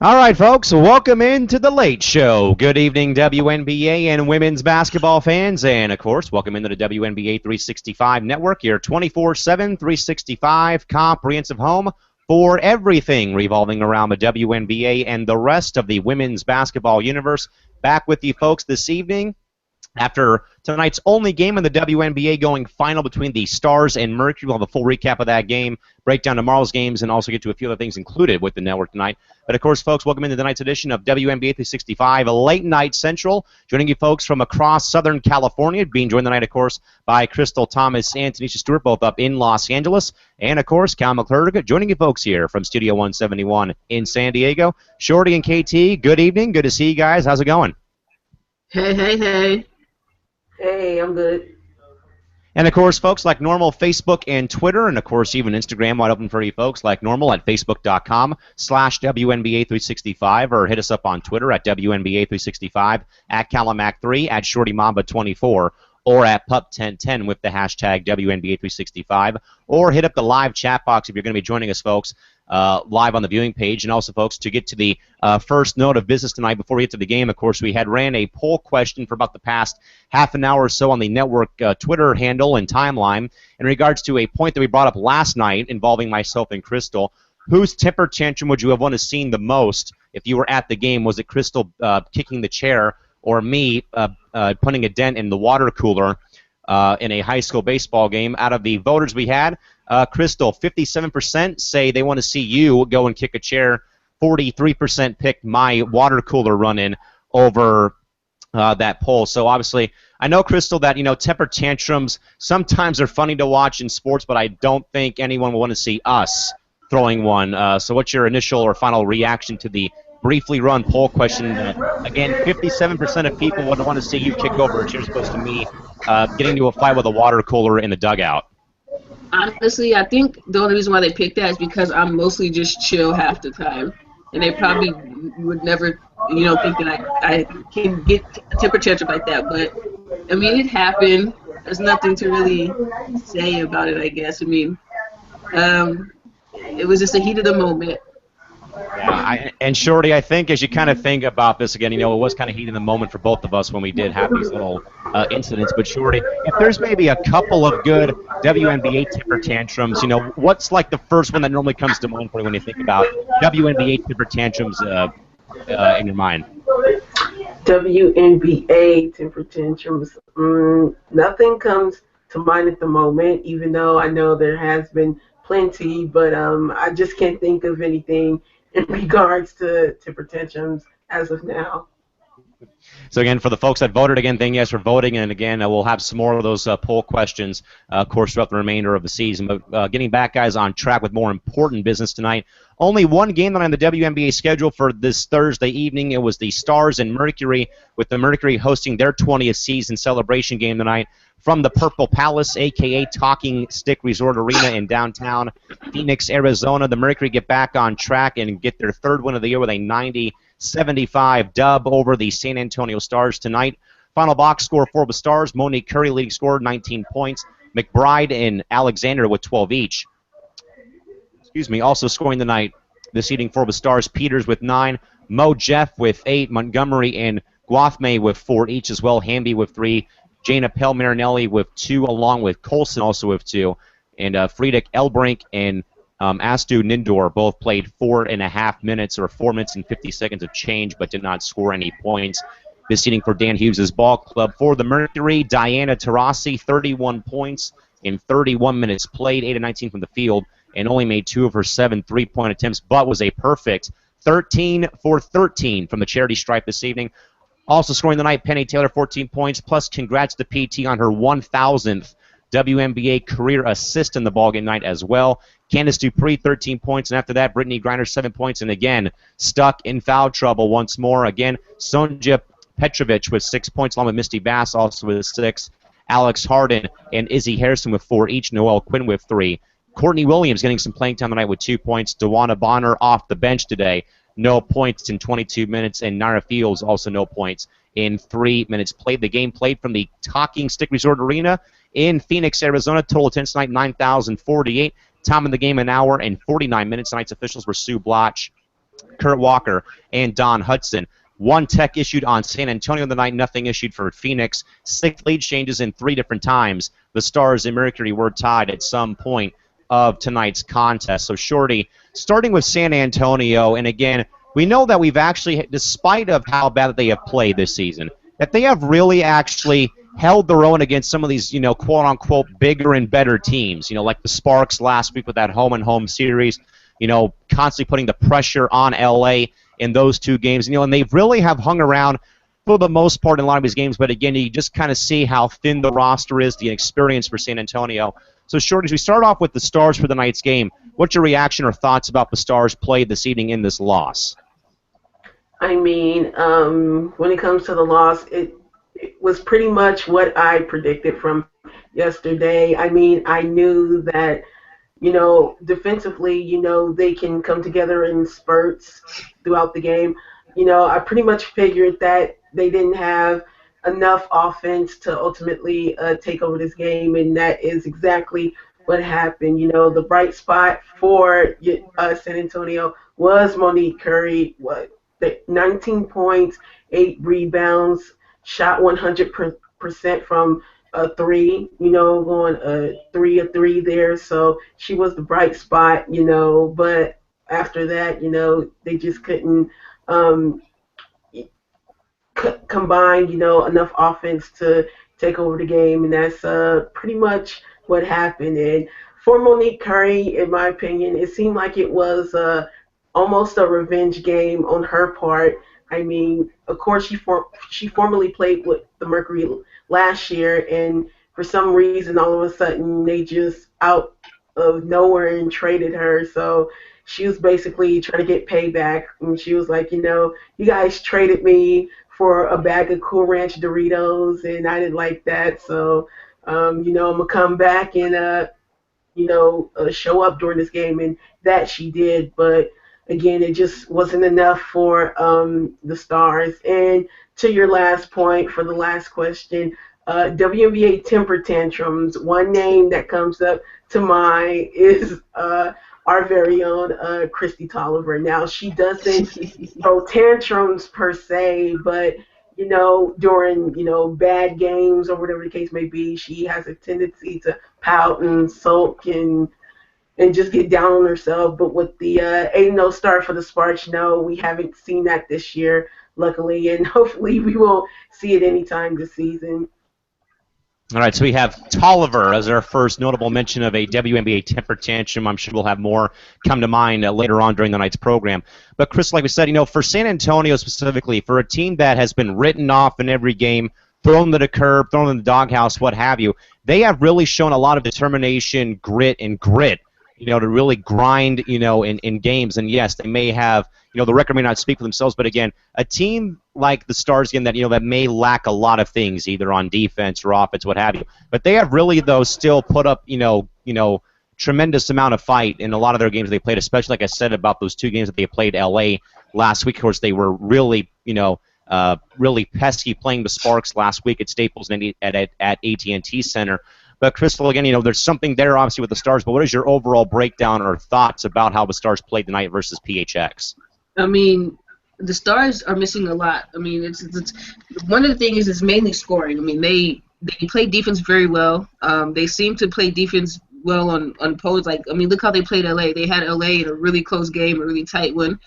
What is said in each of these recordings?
All right, folks, welcome into the Late Show. Good evening, WNBA and women's basketball fans. And, of course, welcome into the WNBA 365 network, your 24/7, 365 comprehensive home for everything revolving around the WNBA and the rest of the women's basketball universe. Back with you folks this evening after tonight's only game in the WNBA going final between the Stars and Mercury. We'll have a full recap of that game, break down tomorrow's games, and also get to a few other things included with the network tonight. But, of course, folks, welcome into tonight's edition of WNBA 365, a late night central. Joining you folks from across Southern California, being joined tonight, of course, by Crystal Thomas and Tanisha Stewart, both up in Los Angeles. And, of course, Cal McClurg joining you folks here from Studio 171 in San Diego. Shorty and KT, good evening. Good to see you guys. How's it going? Hey. Hey, I'm good. And, of course, folks, like normal, Facebook and Twitter, and, of course, even Instagram wide open for you folks, like normal, at facebook.com/WNBA365, or hit us up on Twitter at WNBA365, at Calimac3, at ShortyMamba24, or at Pup1010 with the hashtag WNBA365, or hit up the live chat box if you're going to be joining us, folks, live on the viewing page. And also, folks, to get to the first note of business tonight before we get to the game, of course, we had ran a poll question for about the past half an hour or so on the network Twitter handle and timeline in regards to a point that we brought up last night involving myself and Crystal. Whose temper tantrum would you have wanted to see the most if you were at the game? Was it Crystal kicking the chair, or me putting a dent in the water cooler in a high school baseball game? Out of the voters we had, Crystal, 57% say they want to see you go and kick a chair. 43% picked my water cooler run-in over that poll. So obviously, I know, Crystal, that temper tantrums sometimes are funny to watch in sports, but I don't think anyone will want to see us throwing one. So what's your initial or final reaction to the briefly run poll question? Again, 57% of people would want to see you kick over a chair as opposed to me getting into a fight with a water cooler in the dugout. Honestly, I think the only reason why they picked that is because I'm mostly just chill half the time. And they probably would never, think that I can get a temper tantrum like that. But, I mean, it happened. There's nothing to really say about it, I guess. I mean, it was just a heat of the moment. Yeah, and Shorty, I think as you kind of think about this again, it was kind of heat in the moment for both of us when we did have these little incidents. But Shorty, if there's maybe a couple of good WNBA temper tantrums, what's like the first one that normally comes to mind for you when you think about WNBA temper tantrums in your mind? WNBA temper tantrums. Nothing comes to mind at the moment, even though I know there has been plenty, but I just can't think of anything in regards to temper tantrums as of now. So again, for the folks that voted, again, thank you guys for voting, and again, we'll have some more of those poll questions, of course, throughout the remainder of the season. But getting back, guys, on track with more important business tonight. Only one game on the WNBA schedule for this Thursday evening. It was the Stars and Mercury, with the Mercury hosting their 20th season celebration game tonight from the Purple Palace, a.k.a. Talking Stick Resort Arena in downtown Phoenix, Arizona. The Mercury get back on track and get their third win of the year with a 90-75 dub over the San Antonio Stars tonight. Final box score for the Stars: Monique Curry leading scorer, 19 points. McBride and Alexander with 12 each. Also scoring tonight this evening for the Stars: Peters with 9, Mo Jeff with 8, Montgomery and Guathme with 4 each as well, Hamby with 3, Jana Pell-Marinelli with 2, along with Colson also with 2, and Friedrich Elbrink and Astu Nindor both played 4.5 minutes, or 4 minutes and 50 seconds of change, but did not score any points. This inning for Dan Hughes' ball club. For the Mercury, Diana Taurasi, 31 points in 31 minutes played, 8 of 19 from the field, and only made 2 of her 7 three-point attempts, but was a perfect 13 for 13 from the charity stripe this evening. Also scoring tonight, Penny Taylor, 14 points, plus congrats to PT on her 1,000th WNBA career assist in the ballgame night as well. Candice Dupree, 13 points, and after that, Brittany Griner, 7 points, and again, stuck in foul trouble once more. Again, Sonja Petrovic with 6 points, along with Misty Bass also with 6. Alex Harden and Izzy Harrison with 4 each. Noelle Quinn with 3. Courtney Williams getting some playing time tonight with 2 points. DeWanna Bonner off the bench today. No points in 22 minutes, and Naira Fields also no points in 3 minutes played. The game played from the Talking Stick Resort Arena in Phoenix, Arizona. Total attendance tonight, 9,048. Time in the game, 1 hour and 49 minutes. Tonight's officials were Sue Bloch Kurt Walker, and Don Hudson. One tech issued on San Antonio tonight, nothing issued for Phoenix. 6 lead changes in 3 different times. The Stars and Mercury were tied at some point of tonight's contest. So, Shorty, starting with San Antonio, and again, we know that we've actually, despite of how bad that they have played this season, that they have really actually held their own against some of these, quote-unquote, bigger and better teams, like the Sparks last week with that home-and-home series, constantly putting the pressure on L.A. in those 2 games. And they really have hung around for the most part in a lot of these games. But, again, you just kind of see how thin the roster is, the experience for San Antonio. So, Short, as we start off with the Stars for the night's game, what's your reaction or thoughts about the Stars played this evening in this loss? I mean, when it comes to the loss, it was pretty much what I predicted from yesterday. I mean, I knew that, defensively, they can come together in spurts throughout the game. I pretty much figured that they didn't have enough offense to ultimately take over this game, and that is exactly what happened. The bright spot for San Antonio was Monique Curry. 19 points, 8 rebounds, shot 100% from a 3, going a 3 of 3 there. So she was the bright spot, but after that, they just couldn't combine, enough offense to take over the game, and that's pretty much what happened. And for Monique Curry, in my opinion, it seemed like it was almost a revenge game on her part. I mean, of course, she formerly played with the Mercury last year, and for some reason, all of a sudden, they just out of nowhere and traded her. So she was basically trying to get payback, and she was like, you guys traded me for a bag of Cool Ranch Doritos, and I didn't like that. So, I'm gonna come back and show up during this game, and that she did. But again, it just wasn't enough for the Stars. And to your last point, for the last question, WNBA temper tantrums. One name that comes up to mind is our very own Christy Tolliver. Now, she doesn't throw tantrums per se, but during bad games or whatever the case may be, she has a tendency to pout and sulk and just get down on herself. But with the 8-0 start for the Sparks, no, we haven't seen that this year, luckily, and hopefully we won't see it anytime this season. All right, so we have Tolliver as our first notable mention of a WNBA temper tantrum. I'm sure we'll have more come to mind later on during the night's program. But, Chris, like we said, for San Antonio specifically, for a team that has been written off in every game, thrown to the curb, thrown in the doghouse, what have you, they have really shown a lot of determination, grit, to really grind, in games. And yes, they may have, the record may not speak for themselves, but again, a team like the Stars, again, that may lack a lot of things, either on defense or offense, what have you. But they have really, though, still put up, tremendous amount of fight in a lot of their games they played, especially, like I said, about those 2 games that they played L.A. last week. Of course, they were really, really pesky playing the Sparks last week at Staples and at AT&T Center. But, Crystal, again, there's something there, obviously, with the Stars. But what is your overall breakdown or thoughts about how the Stars played tonight versus PHX? I mean, the Stars are missing a lot. I mean, it's one of the things is mainly scoring. I mean, they play defense very well. They seem to play defense well on opposed. Look how they played LA. They had LA in a really close game, a really tight one.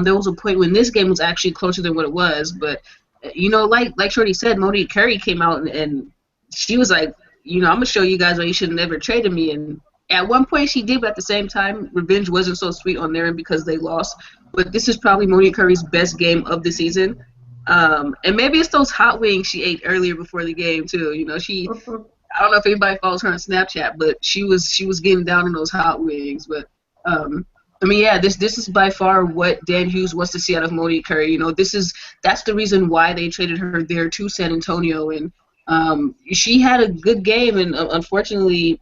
There was a point when this game was actually closer than what it was. But, like Shorty said, Monique Curry came out and she was like, I'm going to show you guys why you should have never traded me. And at one point she did, but at the same time, revenge wasn't so sweet on their end because they lost. But this is probably Monique Curry's best game of the season. And maybe it's those hot wings she ate earlier before the game, too. I don't know if anybody follows her on Snapchat, but she was getting down in those hot wings. But, this is by far what Dan Hughes wants to see out of Monique Curry. That's the reason why they traded her there to San Antonio. And she had a good game, and unfortunately,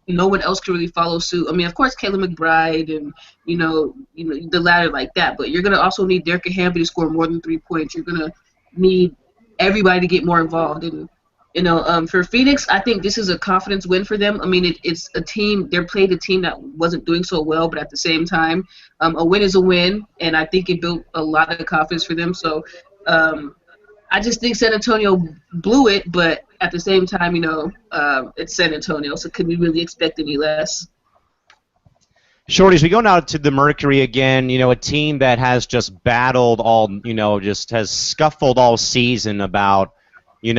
no one else can really follow suit. I mean, of course, Kayla McBride and the ladder like that, but you're gonna also need Derrick Hamby to score more than 3 points. You're gonna need everybody to get more involved, and For Phoenix, I think this is a confidence win for them. I mean, it's a team. They're played a team that wasn't doing so well, but at the same time, a win is a win, and I think it built a lot of confidence for them. So, I just think San Antonio blew it, but at the same time, it's San Antonio, so could we really expect any less? Shorty, as we go now to the Mercury again, a team that has just battled all, just has scuffled all season about, in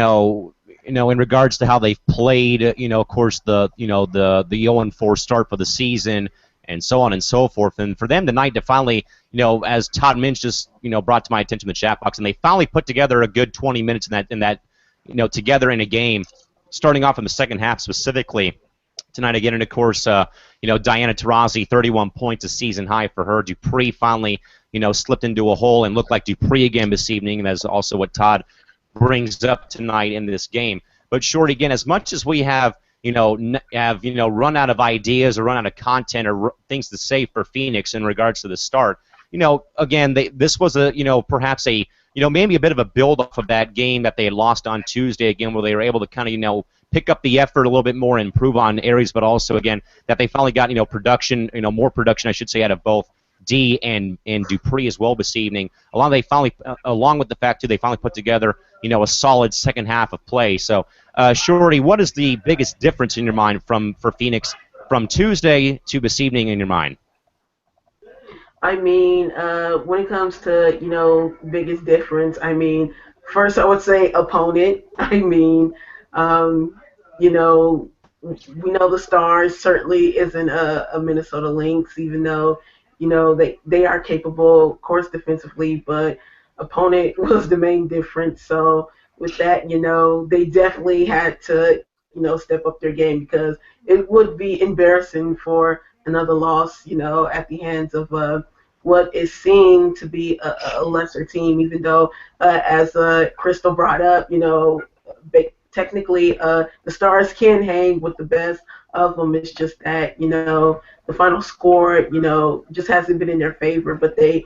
regards to how they've played, of course, the 0-4 start for the season and so on and so forth. And for them tonight to finally, as Todd Minch just, brought to my attention in the chat box, and they finally put together a good 20 minutes in that, together in a game, starting off in the second half specifically. Tonight again, and of course, Diana Taurasi, 31 points, a season high for her. Dupree finally, slipped into a hole and looked like Dupree again this evening, and that's also what Todd brings up tonight in this game. But Short, again, as much as we have, run out of ideas or run out of content or things to say for Phoenix in regards to the start, again, this was perhaps a, maybe a bit of a build-off of that game that they had lost on Tuesday again, where they were able to kind of, pick up the effort a little bit more and improve on areas, but also, again, that they finally got, production, more production, I should say, out of both D and Dupree as well this evening. Along with the fact, too, they finally put together, a solid second half of play. So, Shorty, what is the biggest difference in your mind for Phoenix from Tuesday to this evening in your mind? I mean, when it comes to, biggest difference, I mean, first I would say opponent. I mean, we know the Stars certainly isn't a Minnesota Lynx, even though, they are capable, of course, defensively, but opponent was the main difference. So with that, they definitely had to, step up their game, because it would be embarrassing for another loss, at the hands of what is seen to be a lesser team, even though, as Crystal brought up, technically the Stars can hang with the best of them. It's just that, the final score, just hasn't been in their favor, but they,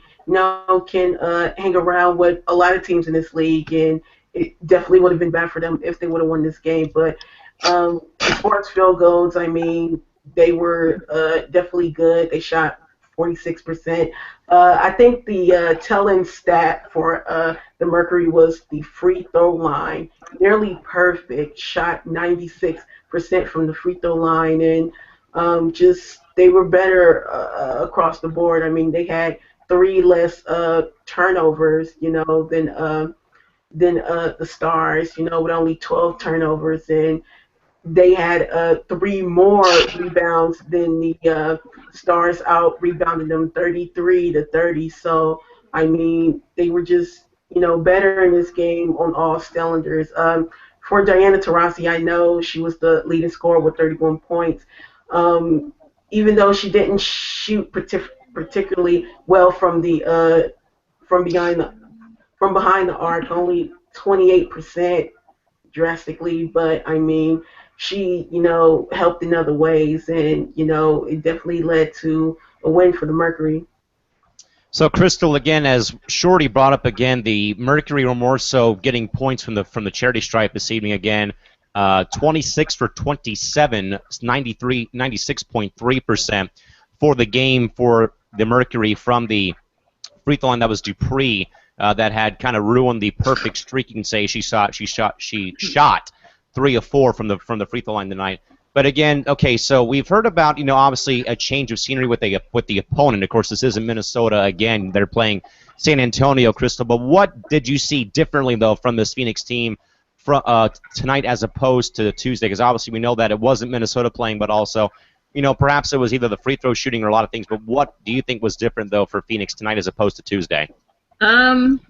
can hang around with a lot of teams in this league, and it definitely would have been bad for them if they would have won this game. But as far as field goals, I mean, they were definitely good. They shot 46%. I think the telling stat for the Mercury was the free throw line. Nearly perfect, shot 96% from the free throw line, and just they were better across the board. I mean, they had 3 less turnovers, than the Stars, with only 12 turnovers, and they had 3 more rebounds than the Stars, out rebounded them 33-30. So I mean, they were just better in this game on all cylinders. For Diana Taurasi, I know she was the leading scorer with 31 points. Even though she didn't shoot particularly well from the from behind the arc, only 28%, drastically, but I mean, she, helped in other ways, and, it definitely led to a win for the Mercury. So, Crystal, again, as Shorty brought up again, the Mercury were more so getting points from the charity stripe this evening again. 26 for 27, 96.3% for the game for the Mercury from the free throw line. That was Dupree that had kind of ruined the perfect streak. You can say she shot 3 of 4 from the free throw line tonight. But again, okay, so we've heard about, obviously a change of scenery with the opponent. Of course, this isn't Minnesota again. They're playing San Antonio, Crystal. But what did you see differently, though, from this Phoenix team tonight as opposed to Tuesday? Because obviously we know that it wasn't Minnesota playing, but also, perhaps it was either the free throw shooting or a lot of things. But what do you think was different, though, for Phoenix tonight as opposed to Tuesday? I'm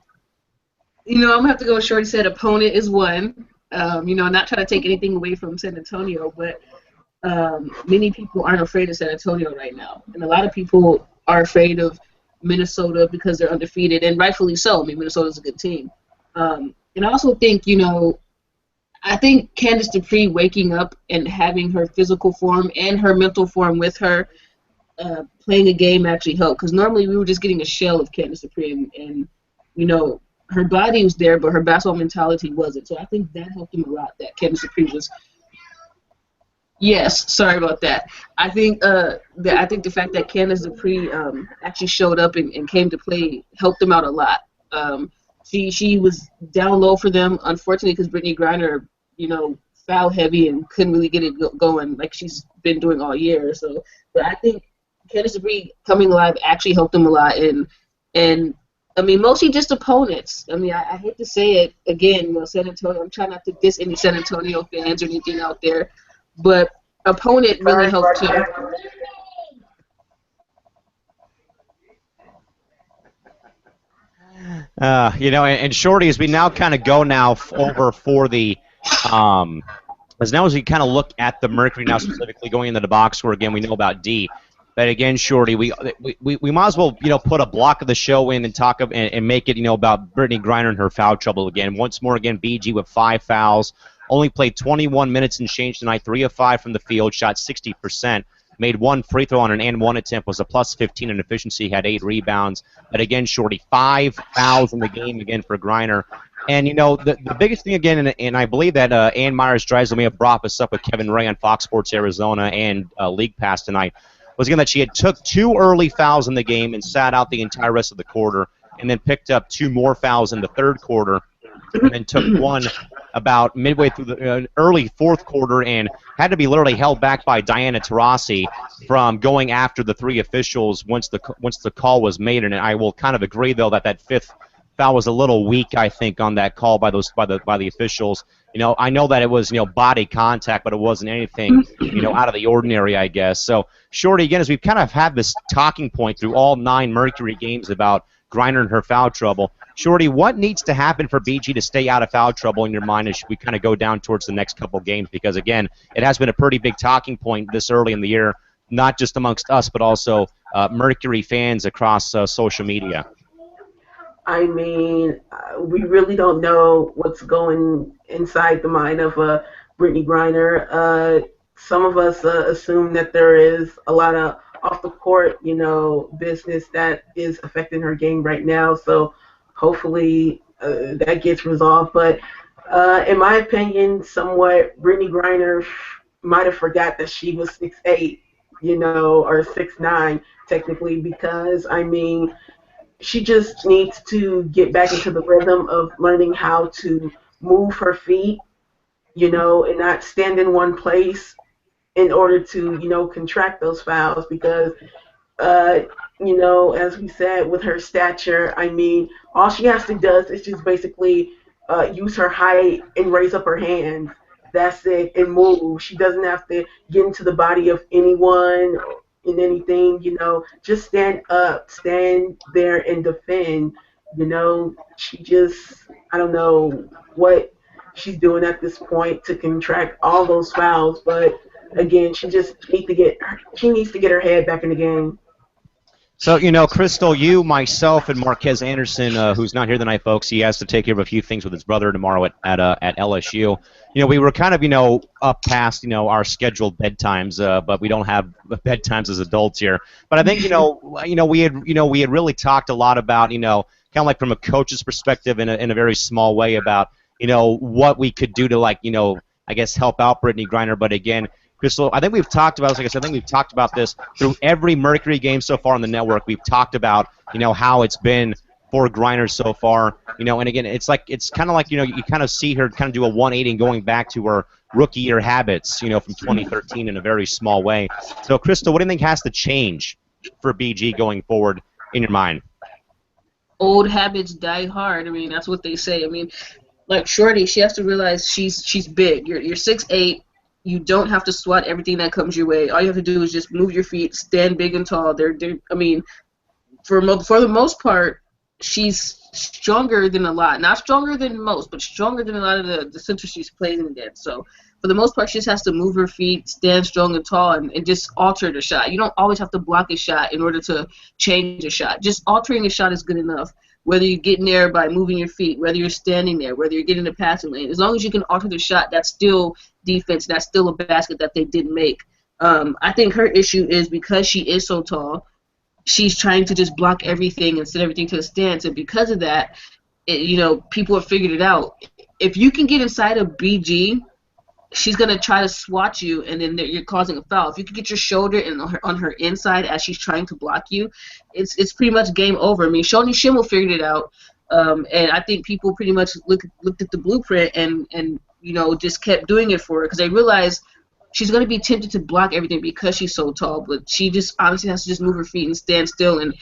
gonna have to go with Shorty said. Opponent is one. Not trying to take anything away from San Antonio, but many people aren't afraid of San Antonio right now, and a lot of people are afraid of Minnesota because they're undefeated, and rightfully so. I mean, Minnesota's a good team, and I also think, I think Candice Dupree waking up and having her physical form and her mental form with her, playing a game actually helped, because normally we were just getting a shell of Candice Dupree, and her body was there, but her basketball mentality wasn't. So I think that helped him a lot. That Candace Dupree was. Yes, sorry about that. I think the fact that Candace Dupree actually showed up and came to play helped them out a lot. She was down low for them, unfortunately, because Brittany Griner, foul heavy and couldn't really get it going like she's been doing all year. So, but I think Candace Dupree coming live actually helped them a lot, and I mean mostly just opponents. I mean I hate to say it again, San Antonio. I'm trying not to diss any San Antonio fans or anything out there. But opponent really helped too. And Shorty, as we now kind of go now over for the, as we kind of look at the Mercury now specifically going into the box score again, we know about D. But again, Shorty, we might as well put a block of the show in and talk and make it about Brittany Griner and her foul trouble again. Once more again, BG with 5 fouls. Only played 21 minutes and change tonight, 3 of 5 from the field, shot 60%, made 1 free throw on an and 1 attempt, was a plus 15 in efficiency, had 8 rebounds. But again, Shorty, 5 fouls in the game again for Griner. And, the biggest thing again, and I believe that Ann Myers-Drysdale may have brought this up with Kevin Ray on Fox Sports Arizona and League Pass tonight, was again that she had took 2 early fouls in the game and sat out the entire rest of the quarter, and then picked up 2 more fouls in the third quarter, and then took 1 about midway through the early fourth quarter and had to be literally held back by Diana Taurasi from going after the 3 officials once the call was made. And I will kind of agree, though, that 5th foul was a little weak, I think, on that call by the officials. I know that it was body contact, but it wasn't anything out of the ordinary, I guess. So, Shorty, again, as we've kind of had this talking point through all 9 Mercury games about Griner and her foul trouble, Shorty, what needs to happen for BG to stay out of foul trouble in your mind as we kind of go down towards the next couple games? Because, again, it has been a pretty big talking point this early in the year, not just amongst us, but also Mercury fans across social media. I mean, we really don't know what's going inside the mind of Brittany Griner. Some of us assume that there is a lot of off-the-court, business that is affecting her game right now. So hopefully that gets resolved. But in my opinion, somewhat, Brittany Griner might have forgot that she was 6'8", or 6'9", technically, because, I mean, she just needs to get back into the rhythm of learning how to move her feet, and not stand in one place in order to, contract those fouls. Because, as we said, with her stature, I mean, all she has to do is just basically use her height and raise up her hands. That's it, and move. She doesn't have to get into the body of anyone in anything, just stand up, stand there and defend. She just, I don't know what she's doing at this point to contract all those fouls, but again, she needs to get her head back in the game. So, Crystal, you, myself, and Marquez Anderson, who's not here tonight, folks, he has to take care of a few things with his brother tomorrow at LSU. We were kind of, up past, our scheduled bedtimes, but we don't have bedtimes as adults here. But I think, we had really talked a lot about, kind of like from a coach's perspective in a very small way about, what we could do to, like, I guess help out Brittany Griner. But again, Crystal, I think we've talked about this. Like I said, I think we've talked about this through every Mercury game so far on the network. We've talked about, how it's been for Griner so far. And again, it's kind of like, you kind of see her kind of do a 180 and going back to her rookie year habits, from 2013 in a very small way. So, Crystal, what do you think has to change for BG going forward in your mind? Old habits die hard. I mean, that's what they say. I mean, like Shorty, she has to realize she's big. You're 6'8". You don't have to swat everything that comes your way. All you have to do is just move your feet, stand big and tall. I mean, for the most part, she's stronger than a lot. Not stronger than most, but stronger than a lot of the centers she's playing against. So for the most part, she just has to move her feet, stand strong and tall, and just alter the shot. You don't always have to block a shot in order to change a shot. Just altering a shot is good enough. Whether you're getting there by moving your feet, whether you're standing there, whether you're getting the passing lane, as long as you can alter the shot, that's still defense. That's still a basket that they didn't make. I think her issue is because she is so tall, she's trying to just block everything and set everything to a stance, and because of that, people have figured it out. If you can get inside of BG, she's going to try to swat you, and then you're causing a foul. If you can get your shoulder on her inside as she's trying to block you, it's pretty much game over. I mean, Shoni Schimmel figured it out, and I think people pretty much looked at the blueprint and just kept doing it for her because they realized she's going to be tempted to block everything because she's so tall, but she just honestly has to just move her feet and stand still and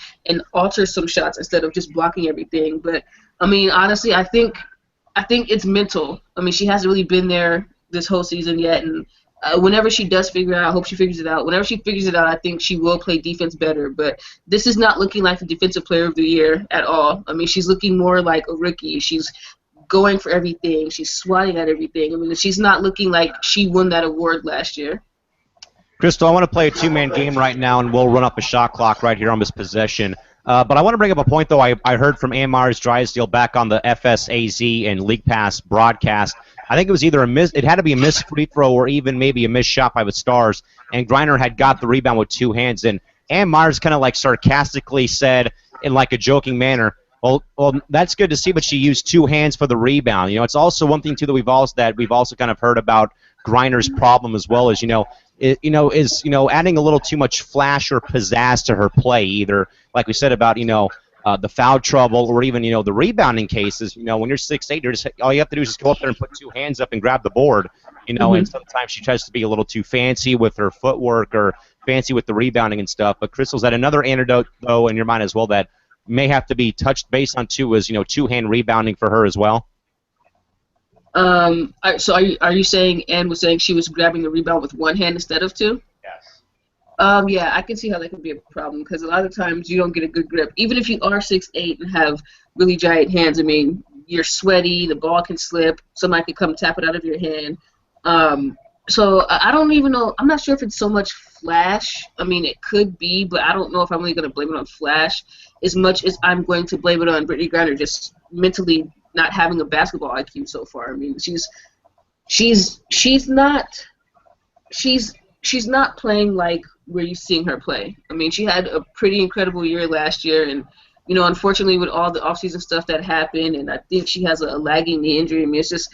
alter some shots instead of just blocking everything. But, I mean, honestly, I think it's mental. I mean, she hasn't really been there this whole season yet, and whenever she does figure it out, I hope she figures it out. Whenever she figures it out, I think she will play defense better, but this is not looking like the Defensive Player of the Year at all. I mean, she's looking more like a rookie. She's going for everything. She's swatting at everything. I mean, she's not looking like she won that award last year. Crystal, I want to play a two-man game right now, and we'll run up a shot clock right here on this possession. But I want to bring up a point, though, I heard from Ann Mars Drysdale back on the FSAZ and League Pass broadcast. I think it was either it had to be a missed free throw or even maybe a missed shot by the Stars, and Griner had got the rebound with two hands. And Ann Mars kind of like sarcastically said in like a joking manner, well, that's good to see, but she used two hands for the rebound. It's also one thing too that we've also kind of heard about Griner's problem as well as adding a little too much flash or pizzazz to her play, either like we said about the foul trouble or even the rebounding cases. When you're 6'8", all you have to do is just go up there and put two hands up and grab the board. And sometimes she tries to be a little too fancy with her footwork or fancy with the rebounding and stuff. But Crystal's had another antidote though in your mind as well that may have to be touched base on too, is two-hand rebounding for her as well. So are you saying Ann was saying she was grabbing the rebound with one hand instead of two? Yes. Yeah, I can see how that could be a problem because a lot of times you don't get a good grip. Even if you are 6'8" and have really giant hands, I mean, you're sweaty, the ball can slip, somebody could come tap it out of your hand. So I don't even know. I'm not sure if it's so much flash. I mean, it could be, but I don't know if I'm really going to blame it on flash as much as I'm going to blame it on Brittany Griner just mentally not having a basketball IQ so far. I mean, she's not playing like we're used to seeing her play. I mean, she had a pretty incredible year last year, and unfortunately with all the offseason stuff that happened, and I think she has a lagging knee injury. I mean, it's just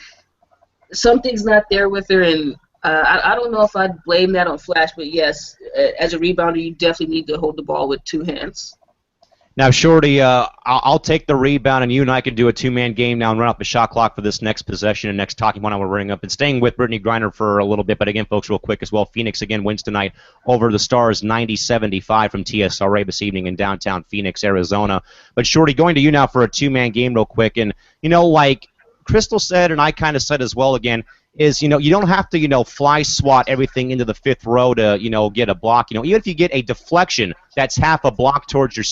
something's not there with her, and I don't know if I'd blame that on flash, but yes, as a rebounder, you definitely need to hold the ball with two hands. Now, Shorty, I'll take the rebound, and you and I can do a two-man game now and run up the shot clock for this next possession and next talking point I want to bring up. And staying with Brittany Griner for a little bit, but again, folks, real quick as well, Phoenix again wins tonight over the Stars 90-75 from TSRA this evening in downtown Phoenix, Arizona. But, Shorty, going to you now for a two-man game real quick. And, like Crystal said, and I kind of said as well again, is, you don't have to, fly swat everything into the fifth row to, get a block. Even if you get a deflection, that's half a block towards your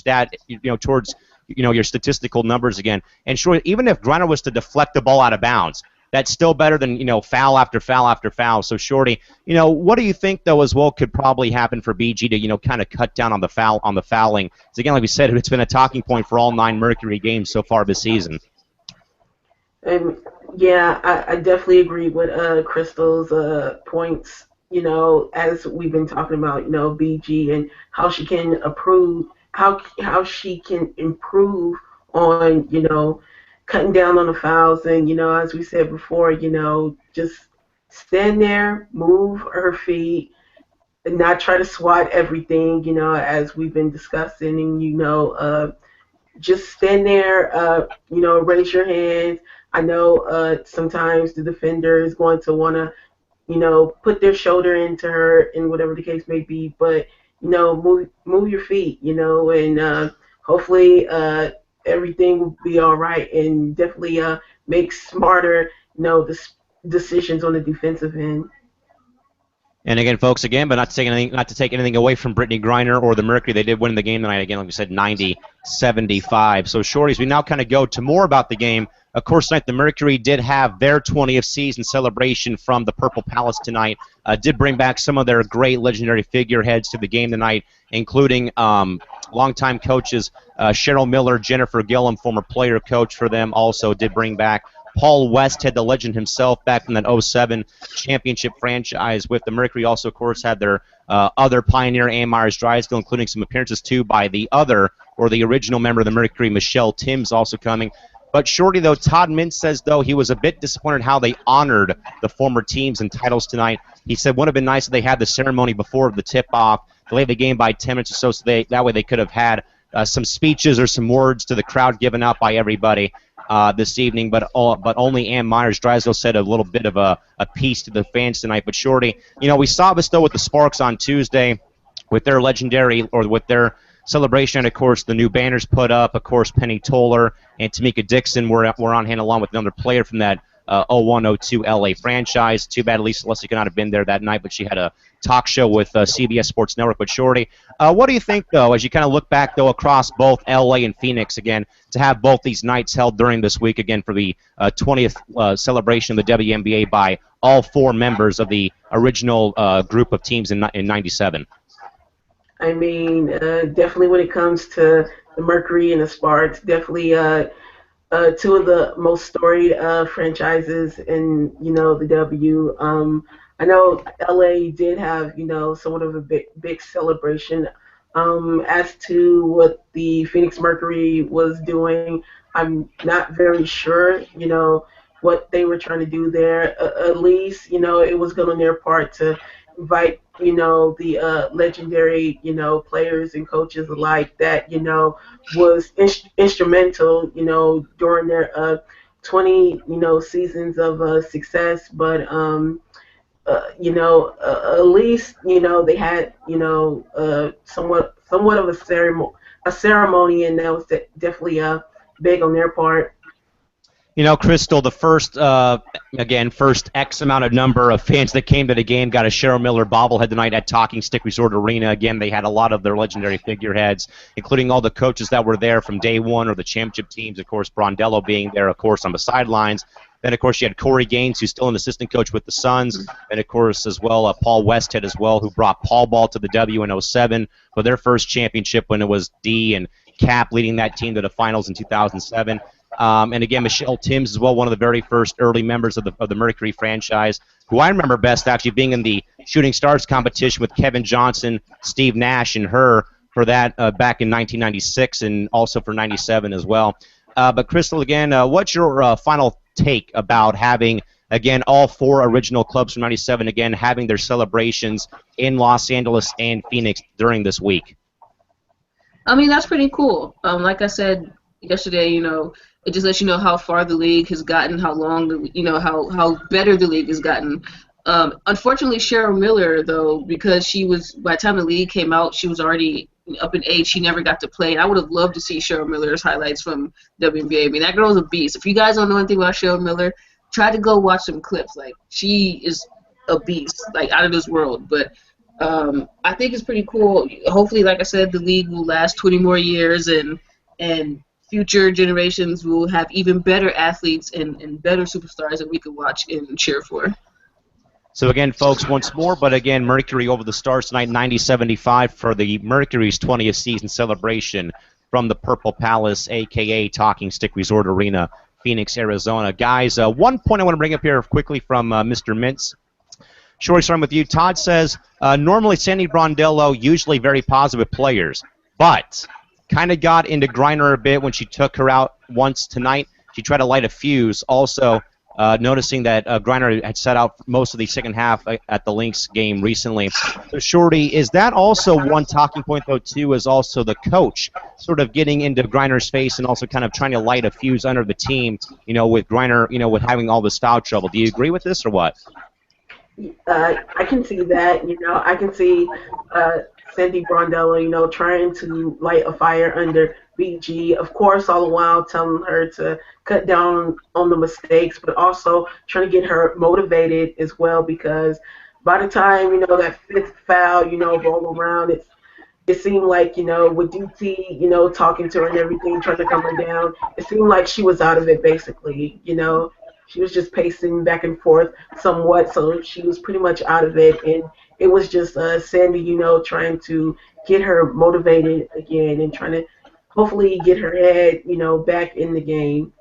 towards, your statistical numbers again. And sure, even if Griner was to deflect the ball out of bounds, that's still better than, foul after foul after foul. So, Shorty, what do you think, though, as well could probably happen for BG to, kind of cut down on the fouling? Because, again, like we said, it's been a talking point for all 9 Mercury games so far this season. Yeah, I definitely agree with Crystal's points. As we've been talking about, BG and how she can improve, how she can improve on, cutting down on the fouls, and as we said before, just stand there, move her feet, and not try to swat everything, as we've been discussing, and just stand there, raise your hands. I know sometimes the defender is going to want to, put their shoulder into her and whatever the case may be, but, move your feet, and hopefully everything will be all right, and definitely make smarter, decisions on the defensive end. And again, folks, but not to take anything away from Brittany Griner or the Mercury. They did win the game tonight, again, like we said, 90-75. So, Shorties, we now kind of go to more about the game. Of course, tonight the Mercury did have their 20th season celebration from the Purple Palace tonight. Did bring back some of their great legendary figureheads to the game tonight, including longtime coaches Cheryl Miller, Jennifer Gillum, former player coach for them, also did bring back Paul Westhead, the legend himself, back from that 07 championship franchise with the Mercury. Also, of course, had their other pioneer, Ann Mars Drysdale, including some appearances, too, by the original member of the Mercury, Michelle Timms, also coming. But Shorty, though, Todd Mintz says, though, he was a bit disappointed how they honored the former teams and titles tonight. He said would have been nice if they had the ceremony before the tip-off, delay the game by 10 minutes or so, that way they could have had some speeches or some words to the crowd given out by everybody this evening. But only Ann Myers-Drysdale said a little bit of a piece to the fans tonight. But Shorty, we saw this, though, with the Sparks on Tuesday with their legendary, or with their celebration. Of course, the new banners put up. Of course, Penny Toller and Tamika Dixon were on hand along with another player from that 01-02 LA franchise. Too bad Lisa Leslie could not have been there that night, but she had a talk show with CBS Sports Network. But Shorty, what do you think, though, as you kind of look back, though, across both LA and Phoenix again, to have both these nights held during this week again for the 20th celebration of the WNBA by all four members of the original group of teams in '97? I mean, definitely when it comes to the Mercury and the Sparks, definitely two of the most storied franchises in, the W. I know LA did have, somewhat of a big celebration. As to what the Phoenix Mercury was doing, I'm not very sure, what they were trying to do there. At least, it was good on their part to invite, the legendary, players and coaches alike that, was instrumental, during their 20, seasons of success. But, at least, they had, somewhat of a ceremony, and that was definitely big on their part. Crystal, the first X amount of number of fans that came to the game got a Cheryl Miller bobblehead tonight at Talking Stick Resort Arena. Again, they had a lot of their legendary figureheads, including all the coaches that were there from day one, or the championship teams. Of course, Brondello being there, of course, on the sidelines. Then, of course, you had Corey Gaines, who's still an assistant coach with the Suns. And, of course, as well, Paul Westhead as well, who brought Paul Ball to the W in '07 for their first championship when it was D and Cap leading that team to the finals in 2007. And again, Michelle Timms as well, one of the very first early members of the Mercury franchise, who I remember best actually being in the Shooting Stars competition with Kevin Johnson, Steve Nash, and her for that back in 1996, and also for '97 as well. But Crystal, again, what's your final take about having, again, all four original clubs from '97 again having their celebrations in Los Angeles and Phoenix during this week? I mean, that's pretty cool. Like I said yesterday, it just lets you know how far the league has gotten, how long, how better the league has gotten. Unfortunately, Cheryl Miller, though, because by the time the league came out, she was already up in age. She never got to play. And I would have loved to see Cheryl Miller's highlights from WNBA. I mean, that girl's a beast. If you guys don't know anything about Cheryl Miller, try to go watch some clips. Like, she is a beast, like, out of this world. But I think it's pretty cool. Hopefully, like I said, the league will last 20 more years, and future generations will have even better athletes and better superstars that we can watch and cheer for. So again, folks, once more, but again, Mercury over the Stars tonight, 90-75 for the Mercury's 20th season celebration from the Purple Palace, a.k.a. Talking Stick Resort Arena, Phoenix, Arizona. Guys, one point I want to bring up here quickly from Mr. Mintz. Shorty, starting with you. Todd says, normally Sandy Brondello, usually very positive players, but kind of got into Griner a bit when she took her out once tonight. She tried to light a fuse. Also, noticing that Griner had set out most of the second half at the Lynx game recently. So, Shorty, is that also one talking point, though, too, is also the coach sort of getting into Griner's face and also kind of trying to light a fuse under the team, with Griner, with having all this foul trouble. Do you agree with this or what? I can see that. I can see Sandy Brondello, trying to light a fire under BG. Of course, all the while telling her to cut down on the mistakes, but also trying to get her motivated as well, because by the time, that fifth foul, roll around, it seemed like, with DT, talking to her and everything, trying to calm her down, it seemed like she was out of it, basically. She was just pacing back and forth somewhat, so she was pretty much out of it. And it was just Sandy, trying to get her motivated again and trying to hopefully get her head, back in the game.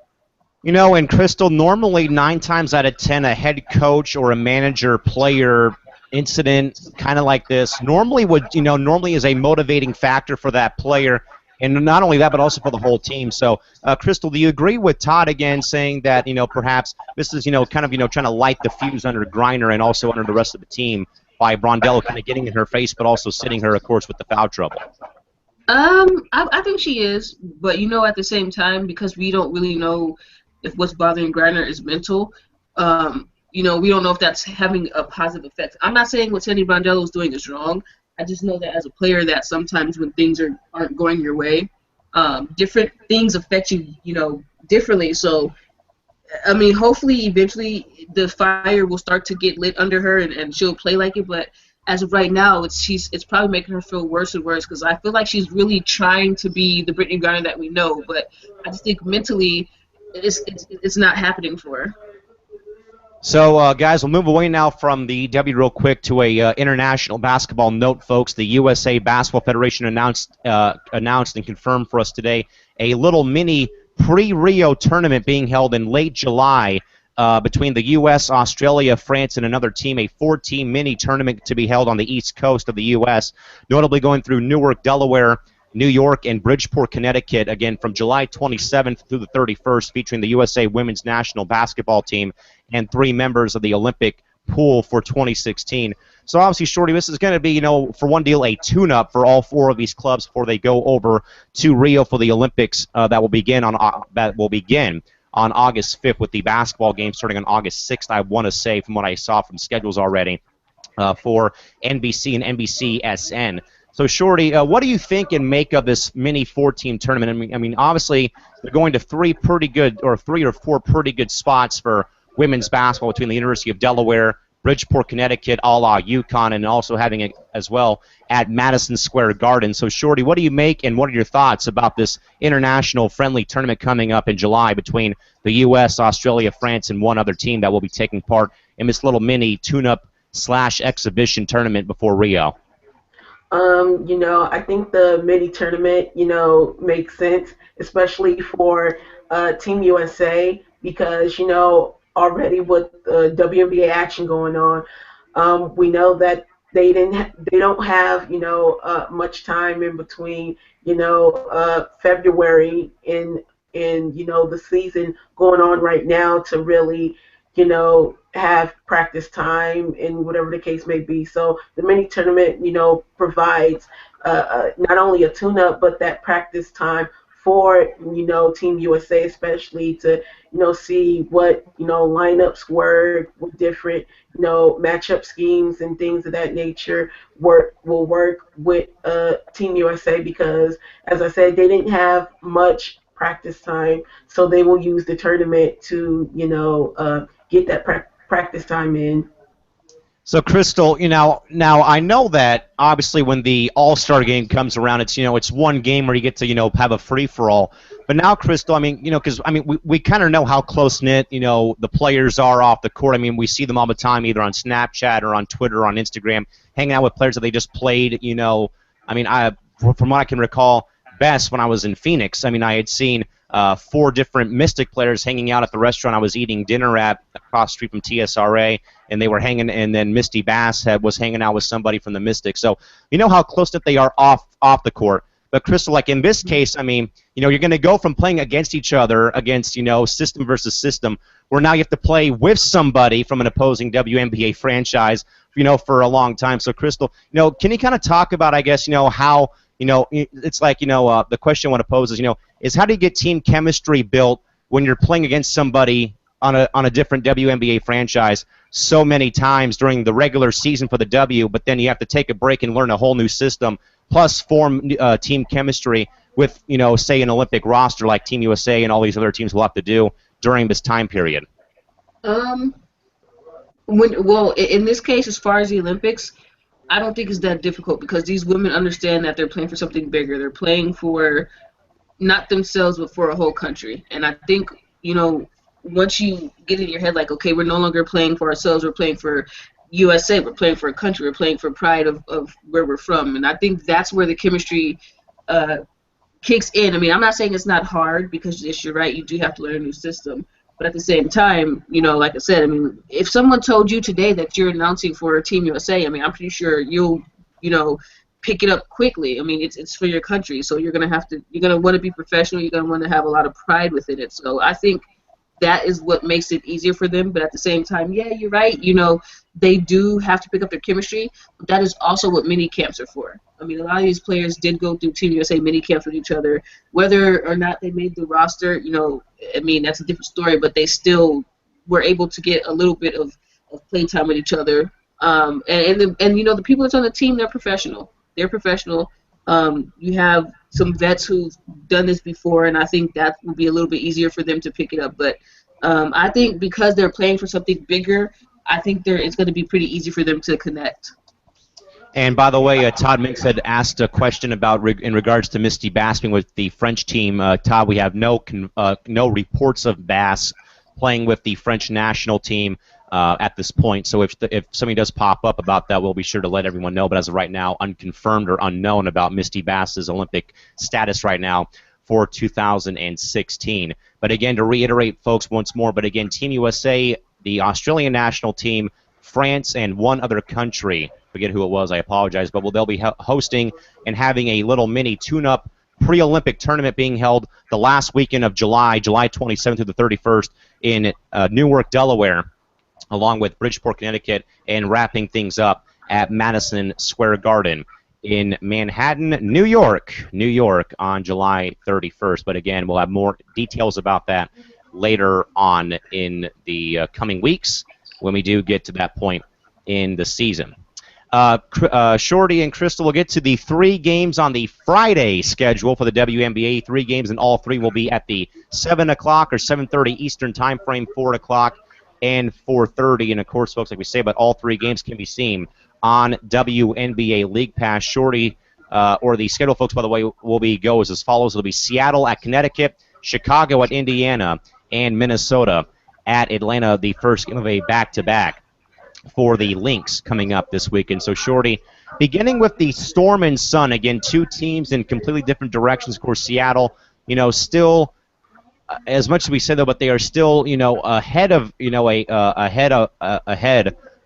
And Crystal, normally 9 times out of 10, a head coach or a manager player incident kind of like this normally is a motivating factor for that player. and not only that, but also for the whole team. So, Crystal, do you agree with Todd again, saying that perhaps this is kind of trying to light the fuse under Griner and also under the rest of the team by Brondello kind of getting in her face, but also sitting her, of course, with the foul trouble? I think she is, but at the same time, because we don't really know if what's bothering Griner is mental, we don't know if that's having a positive effect. I'm not saying what Sandy Brondello is doing is wrong. I just know that as a player, that sometimes when things aren't going your way, different things affect you, differently. So, I mean, hopefully, eventually, the fire will start to get lit under her, and she'll play like it. But as of right now, it's probably making her feel worse and worse, because I feel like she's really trying to be the Brittany Griner that we know, but I just think mentally, it's not happening for her. So, guys, we'll move away now from the W real quick to a international basketball note, folks. The USA Basketball Federation announced and confirmed for us today a little mini pre-Rio tournament being held in late July between the U.S., Australia, France, and another team, a 4-team mini tournament to be held on the east coast of the U.S., notably going through Newark, Delaware, New York, and Bridgeport, Connecticut, again from July 27th through the 31st, featuring the USA women's national basketball team and 3 members of the Olympic pool for 2016. So obviously, Shorty, this is going to be, for one deal, a tune-up for all 4 of these clubs before they go over to Rio for the Olympics that will begin on August 5th with the basketball game starting on August 6th, I want to say, from what I saw from schedules already, for NBC and NBCSN. So, Shorty, what do you think and make of this mini 4-team tournament? I mean, obviously, they're going to 3 or 4 pretty good spots for women's basketball between the University of Delaware, Bridgeport, Connecticut, a la UConn, and also having it as well at Madison Square Garden. So, Shorty, what do you make and what are your thoughts about this international friendly tournament coming up in July between the U.S., Australia, France, and one other team that will be taking part in this little mini tune-up / exhibition tournament before Rio? I think the mini tournament, makes sense, especially for Team USA, because, already with the WNBA action going on, we know that they don't have, much time in between, February and the season going on right now to really, have practice time and whatever the case may be. So the mini tournament, provides not only a tune-up, but that practice time for, Team USA, especially to, see what, lineups work, what different, matchup schemes and things of that nature will work with Team USA, because, as I said, they didn't have much practice time, so they will use the tournament to, get that practice time in. So, Crystal, now I know that obviously when the All-Star game comes around, it's one game where you get to, have a free-for-all. But now, Crystal, because we kind of know how close-knit, the players are off the court. I mean, we see them all the time, either on Snapchat or on Twitter or on Instagram, hanging out with players that they just played. From what I can recall best when I was in Phoenix, I had seen 4 different Mystic players hanging out at the restaurant I was eating dinner at across the street from TSRA, and they were hanging, and then Misty Bass was hanging out with somebody from the Mystics. So you know how close that they are off the court. But Crystal, like in this case, you're going to go from playing against each other, against system versus system, where now you have to play with somebody from an opposing WNBA franchise, for a long time. So Crystal, can you kind of talk about, I guess, how it's like, the question I want to pose is how do you get team chemistry built when you're playing against somebody on a different WNBA franchise so many times during the regular season for the W, but then you have to take a break and learn a whole new system, plus form team chemistry with, say, an Olympic roster like Team USA and all these other teams will have to do during this time period? In this case, as far as the Olympics, I don't think it's that difficult, because these women understand that they're playing for something bigger. They're playing for not themselves, but for a whole country. And I think, once you get in your head, like, okay, we're no longer playing for ourselves, we're playing for USA, we're playing for a country, we're playing for pride of where we're from. And I think that's where the chemistry kicks in. I'm not saying it's not hard, because yes, you're right, you do have to learn a new system. But at the same time, like I said, if someone told you today that you're announcing for Team USA, I'm pretty sure you'll, pick it up quickly. I mean, it's for your country, so you're gonna want to be professional. You're gonna want to have a lot of pride within it. So I think that is what makes it easier for them. But at the same time, yeah, you're right. They do have to pick up their chemistry. But that is also what mini camps are for. I mean, a lot of these players did go through Team USA mini camps with each other. Whether or not they made the roster, I mean, that's a different story. But they still were able to get a little bit of play time with each other. The people that's on the team, they're professional. They're professional. You have some vets who've done this before, and I think that will be a little bit easier for them to pick it up. But I think because they're playing for something bigger, I think it's going to be pretty easy for them to connect. And by the way, Todd Minks had asked a question about in regards to Misty Bass being with the French team. Todd, we have no reports of Bass playing with the French national team at this point. So if something does pop up about that, we'll be sure to let everyone know. But as of right now, unconfirmed or unknown about Misty Bass's Olympic status right now for 2016. But again, to reiterate, folks, once more, but again, Team USA, the Australian national team, France, and one other country, forget who it was, I apologize, but they'll be hosting and having a little mini tune-up pre-Olympic tournament being held the last weekend of July 27th through the 31st in Newark, Delaware, along with Bridgeport, Connecticut, and wrapping things up at Madison Square Garden in Manhattan, New York on July 31st. But again, we'll have more details about that later on in the coming weeks when we do get to that point in the season. Shorty and Crystal will get to the 3 games on the Friday schedule for the WNBA. 3 games, and all 3 will be at the 7 o'clock or 7:30 Eastern time frame, 4 o'clock and 4:30. And, of course, folks, like we say, but all 3 games can be seen on WNBA League Pass. Shorty, or the schedule, folks, by the way, goes as follows. It'll be Seattle at Connecticut, Chicago at Indiana, and Minnesota at Atlanta, the first game of a back-to-back for the Lynx coming up this weekend. So, Shorty, beginning with the Storm and Sun, again, 2 teams in completely different directions. Of course, Seattle, still, as much as we say though, but they are still, ahead of, ahead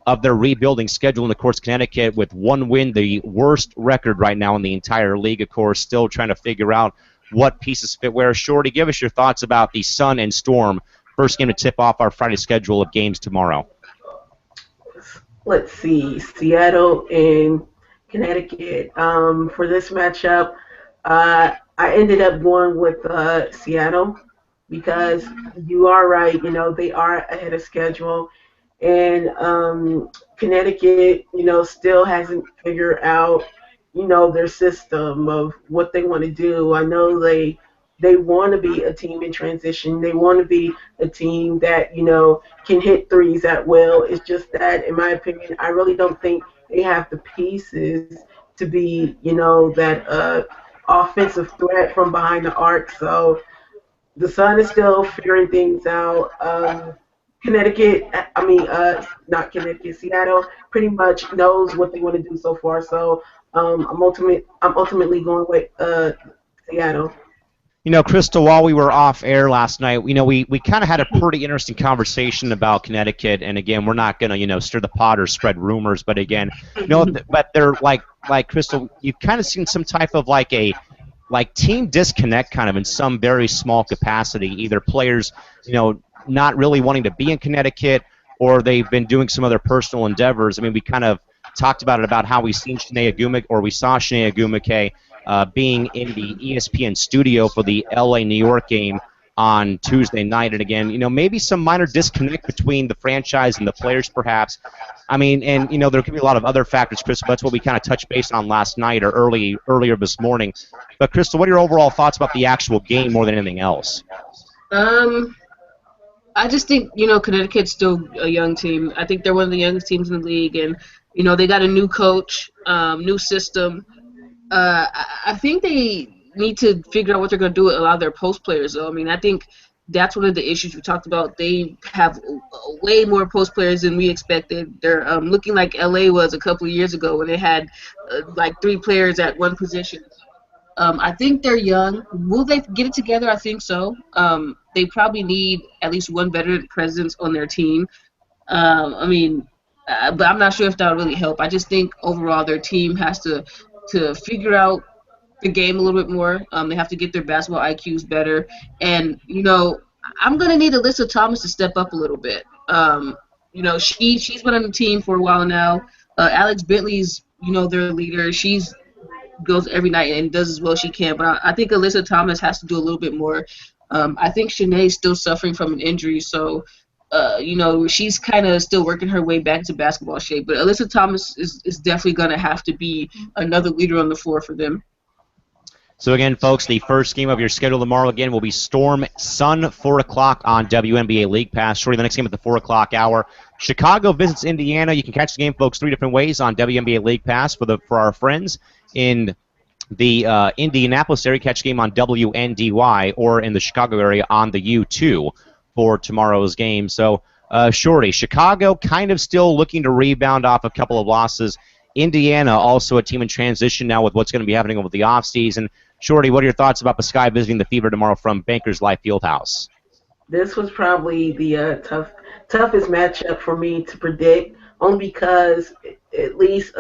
of their rebuilding schedule. And of course, Connecticut with 1 win, the worst record right now in the entire league. Of course, still trying to figure out what pieces fit where. Shorty, give us your thoughts about the Sun and Storm. First game to tip off our Friday schedule of games tomorrow. Let's see, Seattle and Connecticut. For this matchup, I ended up going with Seattle because you are right. They are ahead of schedule, and Connecticut, still hasn't figured out, their system of what they want to do. I know they want to be a team in transition. They want to be a team that, can hit threes at will. It's just that, in my opinion, I really don't think they have the pieces to be, that offensive threat from behind the arc. So the Sun is still figuring things out. Not Connecticut, Seattle pretty much knows what they want to do so far. So I'm ultimately going with Seattle. Crystal, while we were off air last night, we kind of had a pretty interesting conversation about Connecticut, and again, we're not going to, stir the pot or spread rumors, but again, but they're like Crystal, you've kind of seen some type of team disconnect kind of in some very small capacity, either players, not really wanting to be in Connecticut, or they've been doing some other personal endeavors. I mean, we kind of talked about how we saw Shanae Agumake being in the ESPN studio for the LA-New York game on Tuesday night. And again, maybe some minor disconnect between the franchise and the players perhaps. I mean, and, there could be a lot of other factors, Crystal. That's what we kind of touched base on last night or earlier this morning. But, Crystal, what are your overall thoughts about the actual game more than anything else? I just think, Connecticut's still a young team. I think they're one of the youngest teams in the league. And, they got a new coach, new system. I think they need to figure out what they're going to do with a lot of their post players, though. I mean, I think that's one of the issues we talked about. They have way more post players than we expected. They're looking like LA was a couple of years ago when they had 3 players at one position. I think they're young. Will they get it together? I think so. They probably need at least one veteran presence on their team. But I'm not sure if that would really help. I just think overall their team has to to figure out the game a little bit more. They have to get their basketball IQs better, and I'm gonna need Alyssa Thomas to step up a little bit. She's been on the team for a while now. Alex Bentley's their leader. She's goes every night and does as well as she can. But I think Alyssa Thomas has to do a little bit more. I think Shanae's still suffering from an injury, so she's kind of still working her way back to basketball shape. But Alyssa Thomas is definitely going to have to be another leader on the floor for them. So again, folks, the first game of your schedule tomorrow again will be Storm Sun, 4 o'clock on WNBA League Pass. Shortly the next game at the 4 o'clock hour. Chicago visits Indiana. You can catch the game, folks, 3 different ways on WNBA League Pass for our friends in the Indianapolis area. Catch the game on WNDY, or in the Chicago area on the U2 for tomorrow's game. So, Shorty, Chicago kind of still looking to rebound off a couple of losses. Indiana also a team in transition now with what's going to be happening over the offseason. Shorty, what are your thoughts about the Sky visiting the Fever tomorrow from Bankers Life Fieldhouse? This was probably the toughest matchup for me to predict, only because at least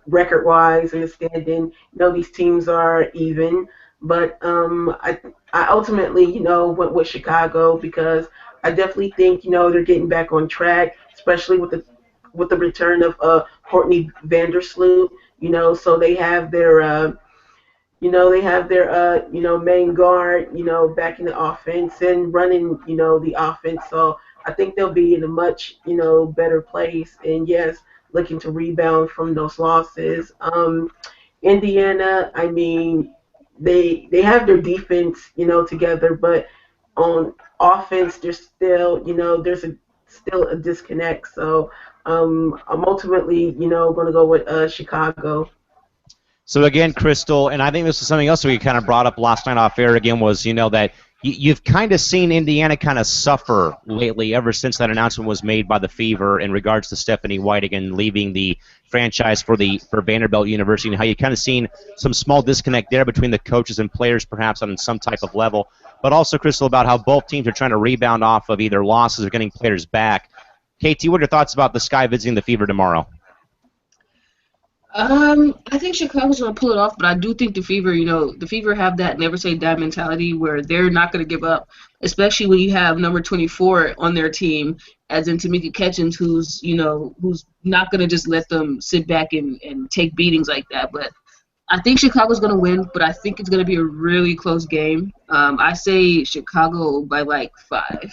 record-wise in the standing, these teams are even. But I ultimately, went with Chicago because I definitely think, they're getting back on track, especially with the return of Courtney Vandersloot. So they have their main guard, back in the offense and running, the offense. So I think they'll be in a much, better place. And yes, looking to rebound from those losses. Indiana, I mean, they have their defense, together, but on offense, there's still, still a disconnect. So I'm ultimately, going to go with Chicago. So again, Crystal, and I think this is something else we kind of brought up last night off air again, was that you've kind of seen Indiana kind of suffer lately ever since that announcement was made by the Fever in regards to Stephanie White again leaving the franchise for Vanderbilt University, and how you kind of seen some small disconnect there between the coaches and players perhaps on some type of level. But also, Crystal, about how both teams are trying to rebound off of either losses or getting players back. KT, what are your thoughts about the Sky visiting the Fever tomorrow? I think Chicago's gonna pull it off, but I do think the Fever have that never say die mentality where they're not gonna give up, especially when you have number 24 on their team, as in Tamika Catchings, who's not gonna just let them sit back and take beatings like that. But I think Chicago's gonna win, but I think it's gonna be a really close game. I say Chicago by like 5.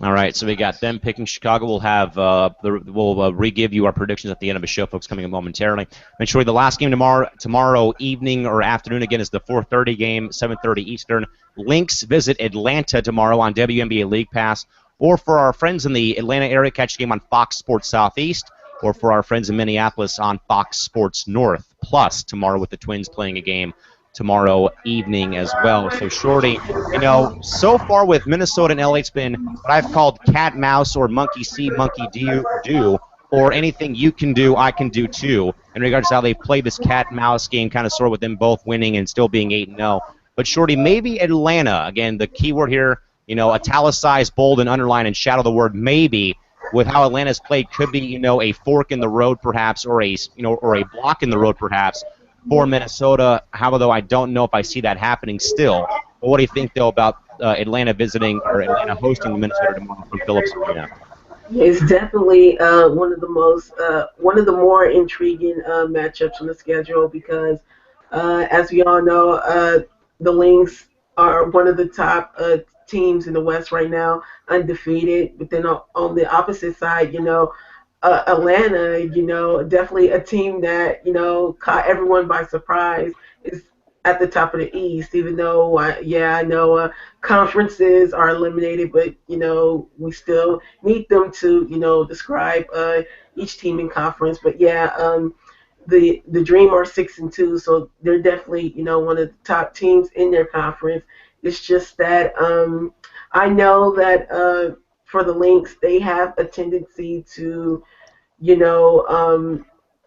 All right, so we got them picking Chicago. We'll have we'll re-give you our predictions at the end of the show, folks, coming up momentarily. Make sure the last game tomorrow evening or afternoon again is the 4:30 game, 7:30 Eastern. Lynx visit Atlanta tomorrow on WNBA League Pass, or for our friends in the Atlanta area, catch the game on Fox Sports Southeast, or for our friends in Minneapolis on Fox Sports North. Plus tomorrow with the Twins playing a game tomorrow evening as well. So, Shorty, so far with Minnesota and LA, it's been what I've called cat, mouse, or monkey see, monkey do, or anything you can do, I can do too, in regards to how they play this cat-mouse game, kind of sort of with them both winning and still being 8-0. But, Shorty, maybe Atlanta, again, the key word here, italicized, bold, and underline, and shadow the word maybe, with how Atlanta's played, could be, a fork in the road perhaps, or a block in the road perhaps, for Minnesota. However, I don't know if I see that happening still. But what do you think, though, about Atlanta hosting Minnesota tomorrow from Phillips Arena? It's definitely one of the more intriguing matchups on the schedule because, as we all know, the Lynx are one of the top teams in the West right now, undefeated. But then on the opposite side, Atlanta, definitely a team that, caught everyone by surprise, is at the top of the East, even though, I know conferences are eliminated, but, we still need them to, describe each team in conference. But, the Dream are 6-2, so they're definitely, one of the top teams in their conference. It's just that I know that for the Lynx, they have a tendency to,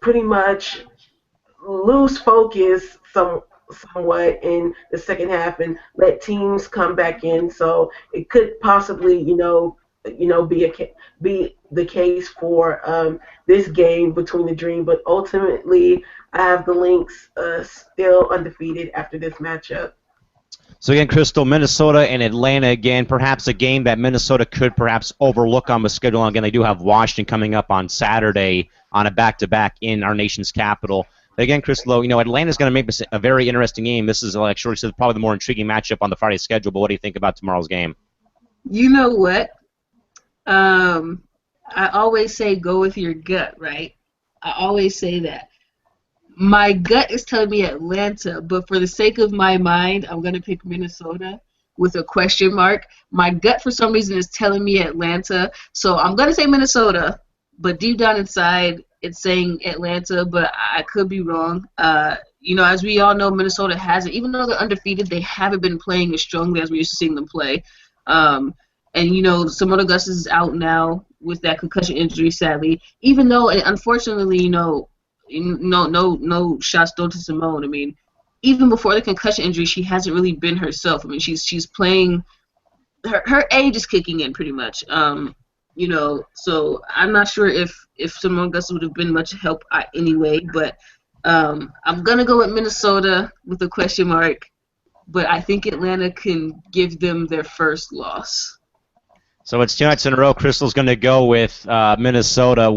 pretty much lose focus somewhat in the second half and let teams come back in. So it could possibly, be the case for this game between the Dream. But ultimately, I have the Lynx still undefeated after this matchup. So again, Crystal, Minnesota and Atlanta again, perhaps a game that Minnesota could perhaps overlook on the schedule. Again, they do have Washington coming up on Saturday on a back-to-back in our nation's capital. But again, Crystal, Atlanta's going to make this a very interesting game. This is, like Shorty said, probably the more intriguing matchup on the Friday schedule. But what do you think about tomorrow's game? You know what? I always say go with your gut, right? I always say that. My gut is telling me Atlanta, but for the sake of my mind, I'm going to pick Minnesota with a question mark. My gut, for some reason, is telling me Atlanta, so I'm going to say Minnesota, but deep down inside, it's saying Atlanta, but I could be wrong. As we all know, Minnesota hasn't, even though they're undefeated, they haven't been playing as strongly as we used to seeing them play. Simone Augustus is out now with that concussion injury, sadly, even though, unfortunately, no shots thrown to Simone. I mean, even before the concussion injury, she hasn't really been herself. I mean, she's playing. Her age is kicking in pretty much. So I'm not sure if Simone Augustus would have been much help anyway. But I'm gonna go with Minnesota with a question mark. But I think Atlanta can give them their first loss. So it's 2 nights in a row. Crystal's going to go with Minnesota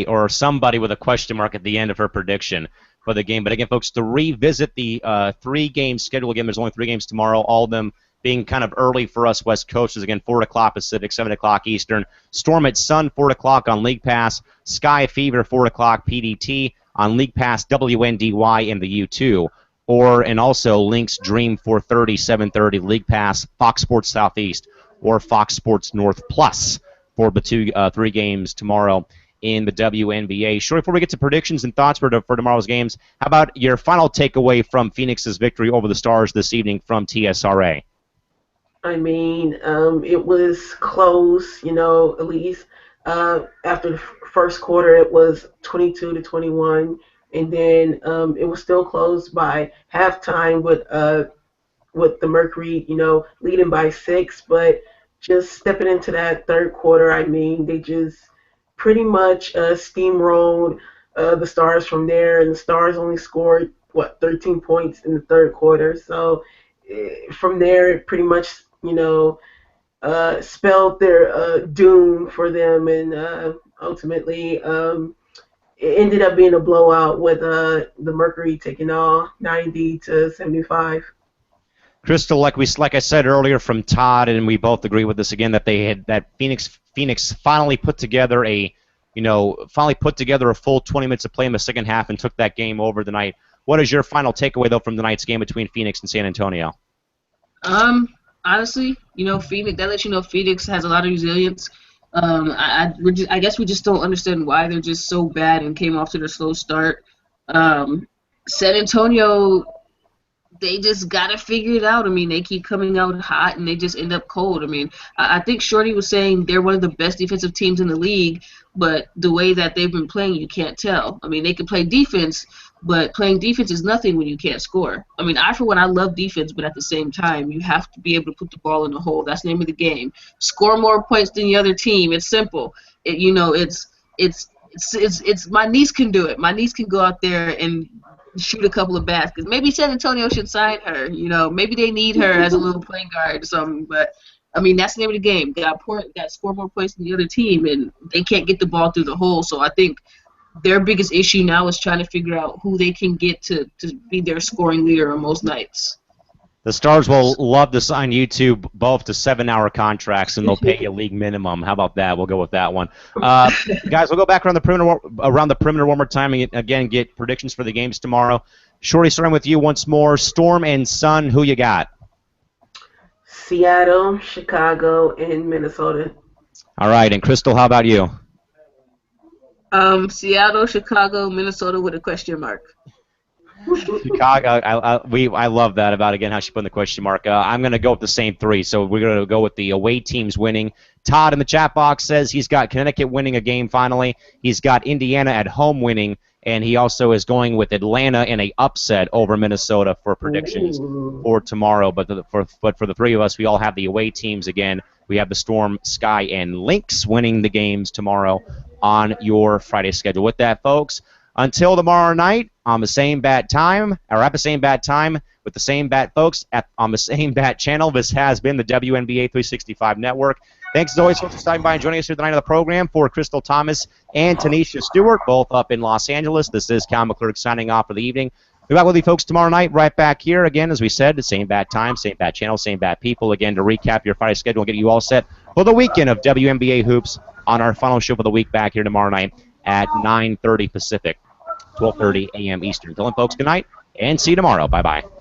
or somebody with a question mark at the end of her prediction for the game. But again, folks, to revisit the 3-game schedule again, there's only 3 games tomorrow, all of them being kind of early for us West Coasters. Again, 4 o'clock Pacific, 7 o'clock Eastern. Storm at Sun, 4 o'clock on League Pass. Sky Fever, 4 o'clock PDT on League Pass, WNDY in the U2. And also Lynx Dream 4:30, 7:30 League Pass, Fox Sports Southeast, or Fox Sports North Plus for the 3 games tomorrow in the WNBA. Shortly before we get to predictions and thoughts for tomorrow's games, how about your final takeaway from Phoenix's victory over the Stars this evening from TSRA? I mean, it was close, at least. After the first quarter, it was 22-21, and then it was still close by halftime with the Mercury, leading by 6. But just stepping into that third quarter, I mean, they just pretty much steamrolled the Stars from there, and the Stars only scored 13 points in the third quarter. So from there, it pretty much spelled their doom for them, and ultimately it ended up being a blowout with the Mercury taking all 90-75. Crystal, like I said earlier from Todd, and we both agree with this again, that Phoenix finally put together a full 20 minutes of play in the second half and took that game over tonight. What is your final takeaway though from tonight's game between Phoenix and San Antonio? Honestly, Phoenix, that lets you know Phoenix has a lot of resilience. I guess we just don't understand why they're just so bad and came off to their slow start. San Antonio, they just got to figure it out. I mean, they keep coming out hot and they just end up cold. I mean, I think Shorty was saying they're one of the best defensive teams in the league, but the way that they've been playing, you can't tell. I mean, they can play defense, but playing defense is nothing when you can't score. I mean, for one, I love defense, but at the same time, you have to be able to put the ball in the hole. That's the name of the game. Score more points than the other team. It's simple. It's my niece can do it. My niece can go out there and shoot a couple of baskets. Maybe San Antonio should sign her. Maybe they need her as a little point guard or something. But I mean, that's the name of the game. Got score more points than the other team, and they can't get the ball through the hole. So I think their biggest issue now is trying to figure out who they can get to be their scoring leader on most nights. The Stars will love to sign you two both to 7-hour contracts, and they'll pay you league minimum. How about that? We'll go with that one. Guys, we'll go back around the perimeter one more time and again get predictions for the games tomorrow. Shorty, starting with you once more. Storm and Sun, who you got? Seattle, Chicago, and Minnesota. All right, and Crystal, how about you? Seattle, Chicago, Minnesota with a question mark. Chicago, I love that about, again, how she put in the question mark. I'm going to go with the same 3, so we're going to go with the away teams winning. Todd in the chat box says he's got Connecticut winning a game finally. He's got Indiana at home winning, and he also is going with Atlanta in a upset over Minnesota for predictions for tomorrow. But for the 3 of us, we all have the away teams again. We have the Storm, Sky, and Lynx winning the games tomorrow on your Friday schedule. With that, folks, Until tomorrow night, on the same bat time, or at the same bat time, with the same bat folks, on the same bat channel, this has been the WNBA 365 Network. Thanks as always, folks, for stopping by and joining us here tonight on the program. For Crystal Thomas and Tanisha Stewart, both up in Los Angeles, this is Cal McClurg signing off for the evening. We'll be back with you folks tomorrow night, right back here again, as we said, the same bat time, same bat channel, same bat people, again, to recap your Friday schedule and get you all set for the weekend of WNBA hoops on our final show for the week back here tomorrow night at 9:30 Pacific, 12:30 a.m. Eastern. Until then, folks, good night, and see you tomorrow. Bye-bye.